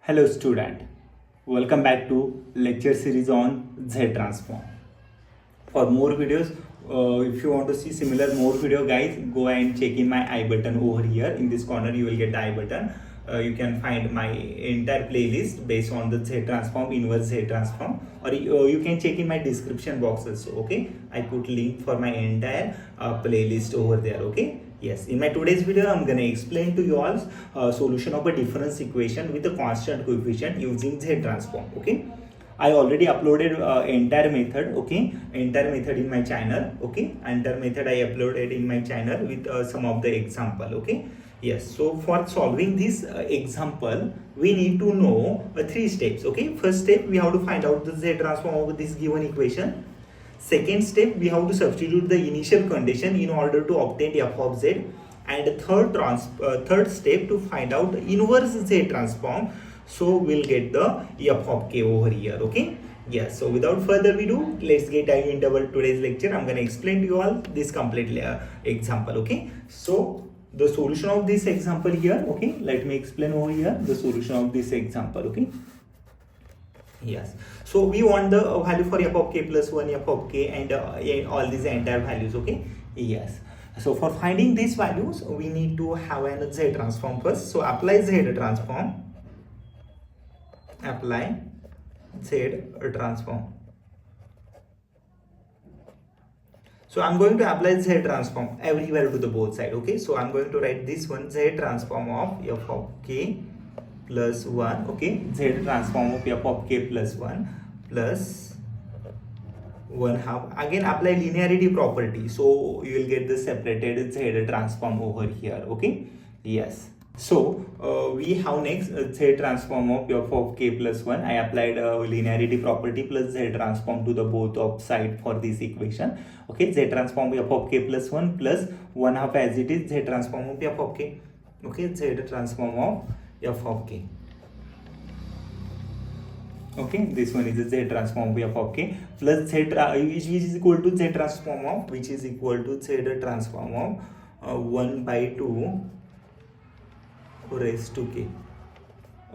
Hello student, welcome back to lecture series on Z transform. For more videos, if you want to see similar more video guys, go and check in my I button over here. In this corner you will get the I button. You can find my entire playlist based on the Z transform, inverse Z transform, or you can check in my description box also. Okay, I put link for my entire playlist over there. Okay. Yes, in my today's video, I'm gonna explain to you all solution of a difference equation with a constant coefficient using Z transform. Okay, I already uploaded entire method. Okay, entire method in my channel. Okay, entire method I uploaded in my channel with some of the example. Okay, yes. So for solving this example, we need to know 3 steps. Okay, first step we have to find out the Z transform of this given equation. Second step, we have to substitute the initial condition in order to obtain f of z, and third step to find out the inverse Z transform. So we'll get the f of k over here. Okay. Yes. So without further ado, let's get dive into our today's lecture. I'm gonna explain to you all this complete example. Okay. So the solution of this example here. Okay. Let me explain over here the solution of this example. Okay. Yes, so we want the value for f of k plus 1, f of k, and all these entire values. Okay. Yes, so for finding these values we need to have an Z transform first. So apply Z transform, apply Z transform. So I'm going to apply Z transform everywhere to the both side. Okay, so I'm going to write this one, Z transform of f of k plus 1. Okay, Z transform of f of k plus 1 plus 1 half. Again apply linearity property, so you will get the separated Z transform over here. Okay. Yes, so we have next Z transform of f of k plus 1. I applied linearity property plus Z transform to the both of side for this equation. Okay, Z transform of f of k plus 1 plus 1 half as it is Z transform of f of k. Okay, Z transform of f of k. Okay, this one is the Z transform of f of k plus Z which is equal to Z transform of, which is equal to Z transform of 1 by 2 raised to k.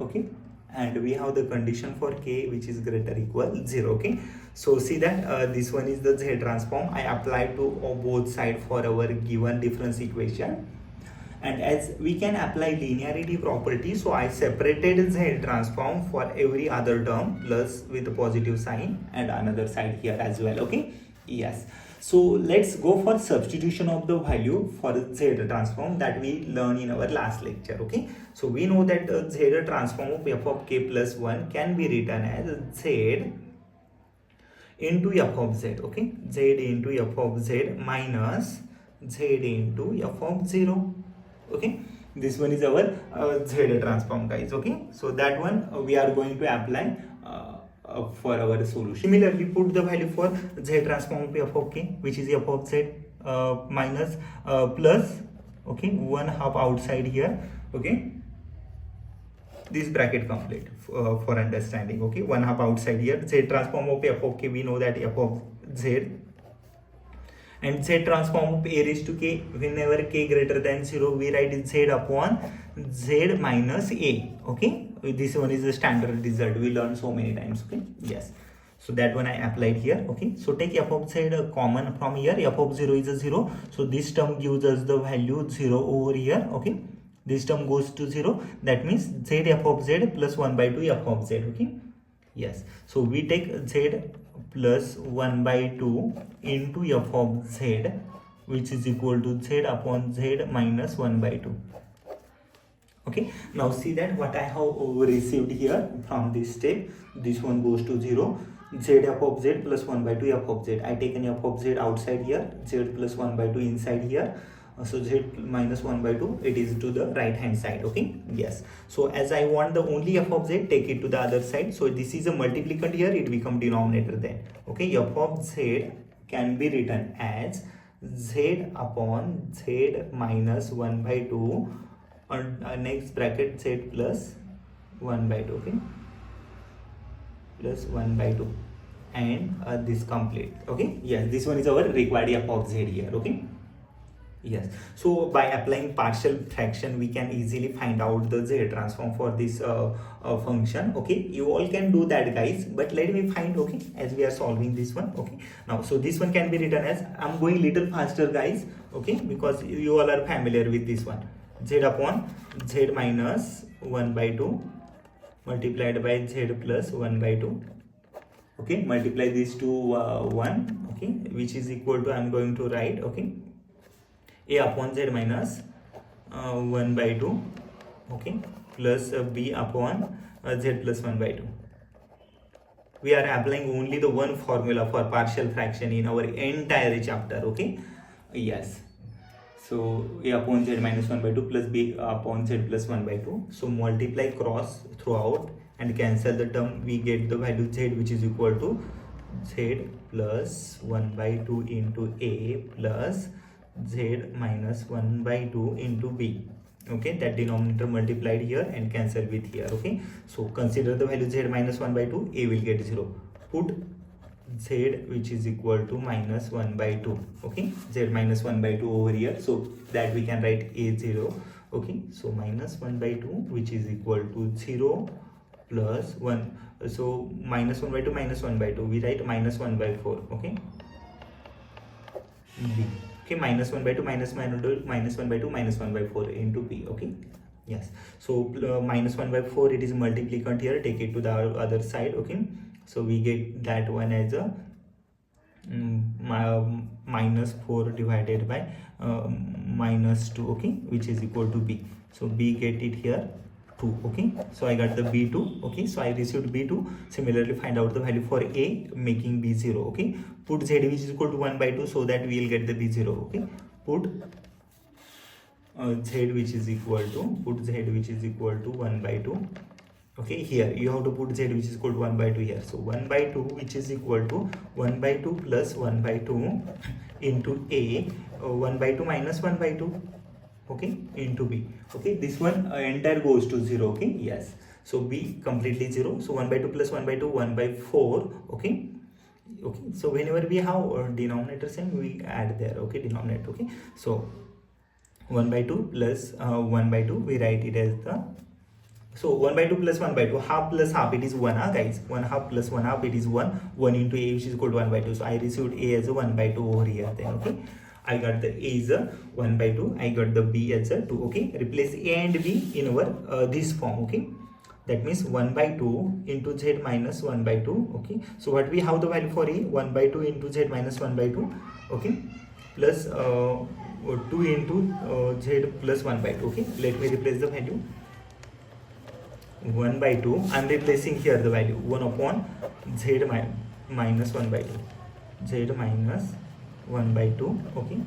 Okay, and we have the condition for k which is greater equal 0. Okay, so see that this one is the Z transform I applied to both side for our given difference equation. And as we can apply linearity property, so I separated Z transform for every other term plus with a positive sign and another side here as well. Okay. Yes, so let's go for substitution of the value for Z transform that we learned in our last lecture. Okay, so we know that Z transform of f of k plus 1 can be written as Z into f of z. Okay, Z into f of z minus Z into f of 0. Okay, this one is our Z transform guys. Okay, so that one we are going to apply for our solution. Similarly, put the value for Z transform of f of k, which is f of z minus plus, okay, 1 half outside here. Okay, this bracket complete for understanding. Okay, 1 half outside here. Z transform of f of k, we know that f of z, and Z transform of a raised to k, whenever k greater than 0 we write Z upon Z minus a. Okay, this one is the standard result we learned so many times. Okay. Yes, so that one I applied here. Okay, so take f of z common from here. F of 0 is a 0, so this term gives us the value 0 over here. Okay, this term goes to 0, that means Z f of z plus 1 by 2 f of z. Okay. Yes, so we take Z plus 1 by 2 into f of z, which is equal to Z upon Z minus 1 by 2. Okay, now see that what I have received here from this step. This one goes to 0. Z f of z plus 1 by 2 f of z. I take an f of z outside here, Z plus 1 by 2 inside here. So Z minus 1 by 2, it is to the right hand side. Okay. Yes, so as I want the only f of z, take it to the other side. So this is a multiplicand here, it become denominator then. Okay, f of z can be written as Z upon Z minus 1 by 2 on next bracket Z plus 1 by 2. Okay, plus 1 by 2, and this complete. Okay. Yes, this one is our required f of z here. Okay. Yes, so by applying partial fraction we can easily find out the z transform for this function. Okay, you all can do that guys, but let me find, okay, as we are solving this one. Okay, now so this one can be written as, I'm going little faster guys, okay, because you all are familiar with this one, z upon z minus 1 by 2 multiplied by z plus 1 by 2. Okay, multiply these two 1, okay, which is equal to, I'm going to write, okay, a upon z minus 1 by 2, okay, plus b upon z plus 1 by 2. We are applying only the one formula for partial fraction in our entire chapter. Okay, yes, so a upon z minus 1 by 2 plus b upon z plus 1 by 2. So multiply cross throughout and cancel the term. We get the value z, which is equal to z plus 1 by 2 into a plus z minus 1 by 2 into b. Okay, that denominator multiplied here and cancel with here. Okay, so consider the value z minus 1 by 2, a will get 0. Put z, which is equal to minus 1 by 2. Okay, z minus 1 by 2 over here, so that we can write a 0. Okay, so minus 1 by 2, which is equal to 0 plus 1. So minus 1 by 2 minus 1 by 2, we write minus 1 by 4. Okay, b. Okay, minus 1 by 2 minus 1 by 2 minus 1 by 4 into b. Okay, yes, so minus 1 by 4, it is multiplicand here, take it to the other side. Okay, so we get that one as a minus 4 divided by minus 2. Okay, which is equal to b. So b get it here 2. Okay, so I got the b2. Okay, so I received b2. Similarly, find out the value for a, making b 0. Okay, put z, which is equal to 1 by 2, so that we will get the b 0. Okay, put z, which is equal to 1 by 2. Okay, here you have to put z, which is equal to 1 by 2 here. So 1 by 2, which is equal to 1 by 2 plus 1 by 2 into a, 1 by 2 minus 1 by 2. Okay, into b. Okay, this one entire goes to 0. Okay, yes, so b completely 0. So 1 by 2 plus 1 by 2, 1 by 4. Okay, okay, so whenever we have denominator same, we add there. Okay, denominator. Okay, so 1 by 2 plus 1 by 2, we write it as the, so 1 by 2 plus 1 by 2, half plus half, it is 1, guys, 1 half plus 1 half, it is 1. 1 into a, which is equal to 1 by 2. So I received a as a 1 by 2 over here then. Okay, I got the a is a 1 by 2, I got the b as a 2. Okay, replace a and b in our this form. Okay, that means 1 by 2 into z minus 1 by 2. Okay, so what we have the value for a, 1 by 2 into z minus 1 by 2. Okay, plus 2 into z plus 1 by 2. Okay, let me replace the value. 1 by 2, I am replacing here the value 1 upon z minus 1 by 2, z minus 1 by 2. Okay,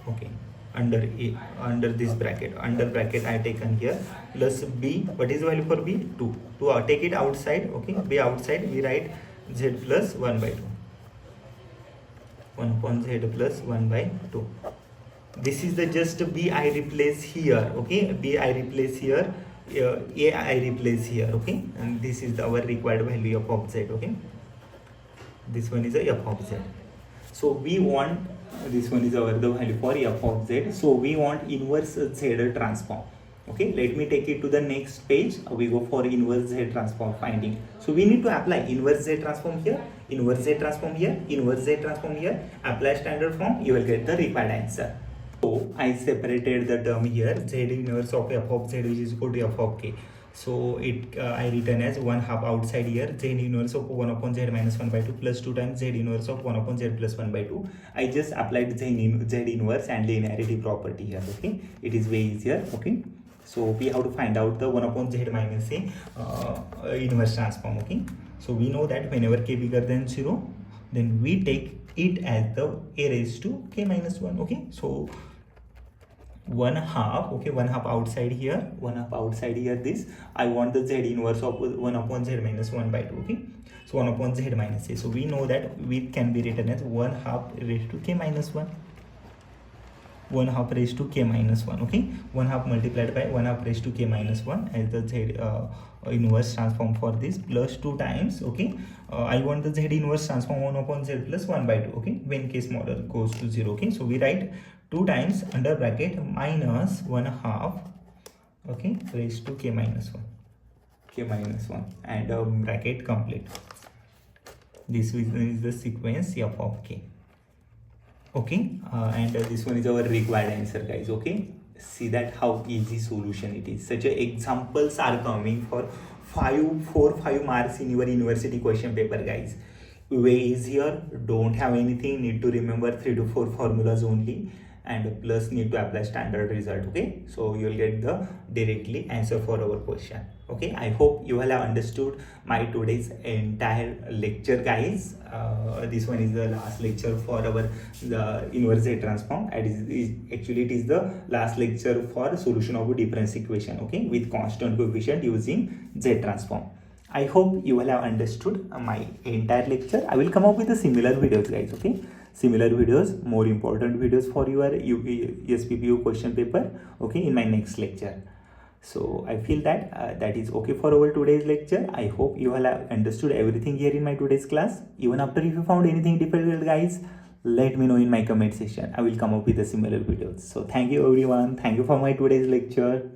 okay, under this bracket, under bracket I taken here, plus b. What is the value for b? 2. To take it outside. Okay, b outside, we write z plus 1 by 2, 1 upon z plus 1 by 2. This is the just b I replace here. Okay, b I replace here, a I replace here. Okay, and this is our required value of z. Okay, this one is a f of z. So we want, this one is our the value for f of z. So we want inverse z transform. Okay, let me take it to the next page. We go for inverse z transform finding. So we need to apply inverse z transform here, inverse z transform here, inverse z transform here. Apply standard form, you will get the required answer. So I separated the term here, z inverse of f of z, which is equal to f of k. So it I written as 1 half outside here, z inverse of 1 upon z minus 1 by 2 plus 2 times z inverse of 1 upon z plus 1 by 2. I just applied z inverse and linearity property here. Okay, it is way easier. Okay, so we have to find out the 1 upon z minus a inverse transform. Okay, so we know that whenever k bigger than 0, then we take it as the a raised to k minus 1. Okay, so 1 half. Okay, 1 half outside here, 1 half outside here. This I want the z inverse of 1 upon z minus 1 by 2. Okay, so 1 upon z minus a. So we know that it can be written as 1 half raised to k minus 1. 1 half raised to k minus 1. Okay, 1 half multiplied by 1 half raised to k minus 1 as the z inverse transform for this, plus 2 times. Okay, I want the z inverse transform 1 upon z plus 1 by 2. Okay, when k smaller goes to 0. Okay, so we write 2 times under bracket minus 1 half, okay, raised to k minus 1, and bracket complete. This is the sequence f of k. Okay, and this one is our required answer, guys. Okay, see that how easy solution it is. Such examples are coming for 4-5 marks in your university question paper, guys. Way easier, don't have anything, need to remember 3 to 4 formulas only, and plus need to apply standard result. Okay, so you'll get the directly answer for our question. Okay, I hope you all have understood my today's entire lecture, guys. This one is the last lecture for our the inverse Z transform, and actually it is the last lecture for solution of a difference equation, okay, with constant coefficient using Z transform. I hope you all have understood my entire lecture. I will come up with the similar videos, guys. Okay, similar videos, more important videos for your SPPU question paper, okay, in my next lecture. So I feel that that is okay for our today's lecture. I hope you all have understood everything here in my today's class. Even after, if you found anything difficult, guys, let me know in my comment section. I will come up with the similar videos. So thank you everyone. Thank you for my today's lecture.